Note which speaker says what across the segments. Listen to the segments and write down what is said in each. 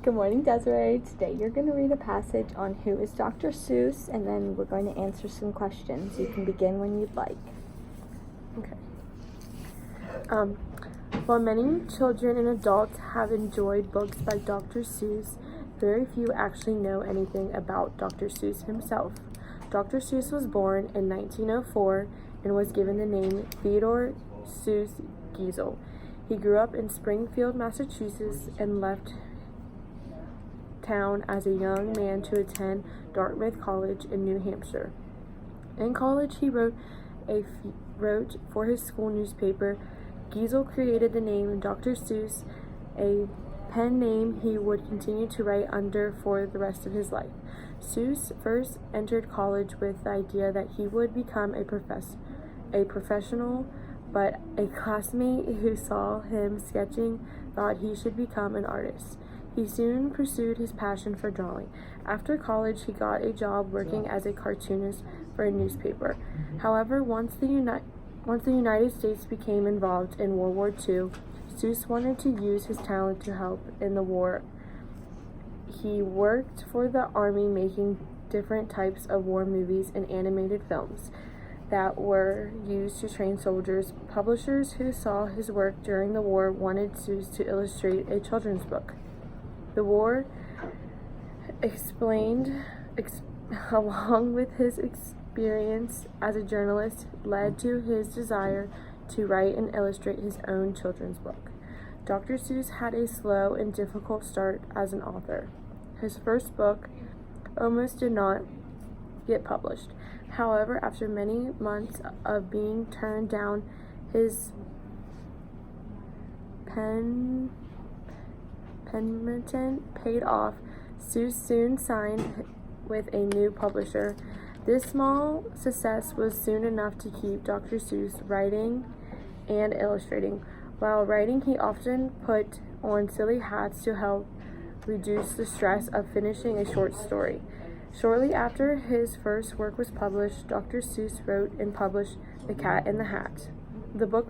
Speaker 1: Good morning, Desiree. Today you're going to read a passage on who is Dr. Seuss, and then we're going to answer some questions. You can begin when you'd like.
Speaker 2: Okay. While many children and adults have enjoyed books by Dr. Seuss, very few actually know anything about Dr. Seuss himself. Dr. Seuss was born in 1904 and was given the name Theodore Seuss Geisel. He grew up in Springfield, Massachusetts, and left town as a young man to attend Dartmouth College in New Hampshire. In college, he wrote for his school newspaper. Geisel created the name Dr. Seuss, a pen name he would continue to write under for the rest of his life. Seuss first entered college with the idea that he would become a professional, but a classmate who saw him sketching thought he should become an artist. He soon pursued his passion for drawing. After college, he got a job working as a cartoonist for a newspaper. However, once the United States became involved in World War II, Seuss wanted to use his talent to help in the war. He worked for the Army making different types of war movies and animated films that were used to train soldiers. Publishers who saw his work during the war wanted Seuss to illustrate a children's book. The war along with his experience as a journalist, led to his desire to write and illustrate his own children's book. Dr. Seuss had a slow and difficult start as an author. His first book almost did not get published. However, after many months of being turned down, his penmanship paid off. Seuss soon signed with a new publisher. This small success was soon enough to keep Dr. Seuss writing and illustrating. While writing, he often put on silly hats to help reduce the stress of finishing a short story. Shortly after his first work was published, Dr. Seuss wrote and published The Cat in the Hat. The book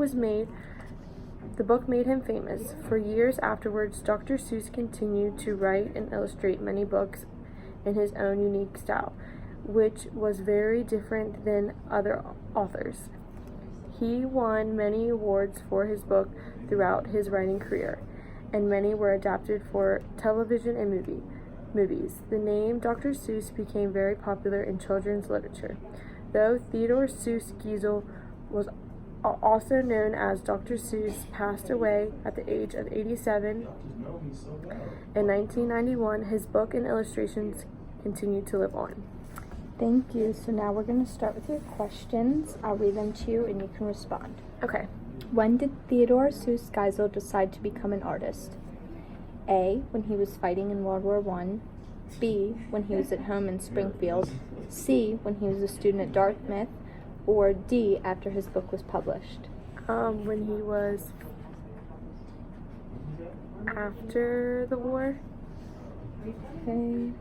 Speaker 2: made him famous. For years afterwards, Dr. Seuss continued to write and illustrate many books in his own unique style, which was very different than other authors. He won many awards for his book throughout his writing career, and many were adapted for television and movies. The name Dr. Seuss became very popular in children's literature. Though Theodore Seuss Geisel was also known as Dr. Seuss, passed away at the age of 87 in 1991, his book and illustrations continued to live on.
Speaker 1: Thank you. So now we're going to start with your questions. I'll read them to you and you can respond.
Speaker 2: Okay.
Speaker 1: When did Theodore Seuss Geisel decide to become an artist? A. When he was fighting in World War I. B. When he was at home in Springfield. C. When he was a student at Dartmouth. Or D. After his book was published?
Speaker 2: When he was after the war.
Speaker 1: Okay.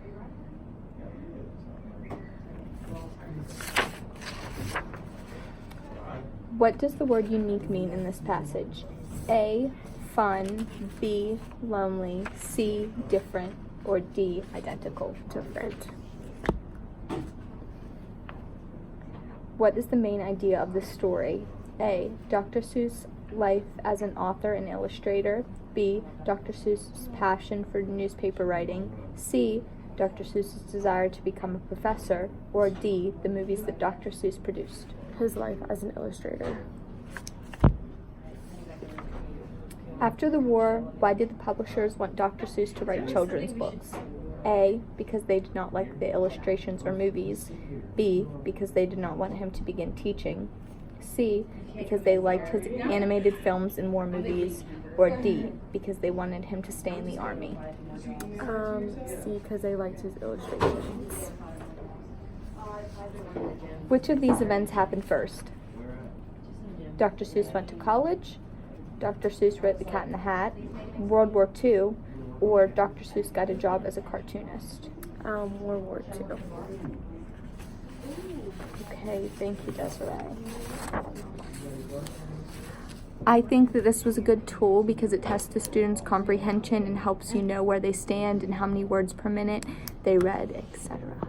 Speaker 1: What does the word unique mean in this passage? A. Fun. B. Lonely. C. Different. Or D. Identical.
Speaker 2: Different.
Speaker 1: What is the main idea of the story? A. Dr. Seuss' life as an author and illustrator. B. Dr. Seuss' passion for newspaper writing. C. Dr. Seuss' desire to become a professor. Or D. The movies that Dr. Seuss produced.
Speaker 2: His life as an illustrator.
Speaker 1: After the war, why did the publishers want Dr. Seuss to write children's books? A. Because they did not like the illustrations or movies. B. Because they did not want him to begin teaching. C. Because they liked his animated films and war movies. Or D. Because they wanted him to stay in the army.
Speaker 2: C. Because they liked his illustrations.
Speaker 1: Which of these events happened first? Dr. Seuss went to college. Dr. Seuss wrote The Cat in the Hat. World War II. Or Dr. Seuss got a job as a cartoonist.
Speaker 2: World War II.
Speaker 1: Okay, thank you, Desiree. I think that this was a good tool because it tests the students' comprehension and helps you know where they stand and how many words per minute they read, etc.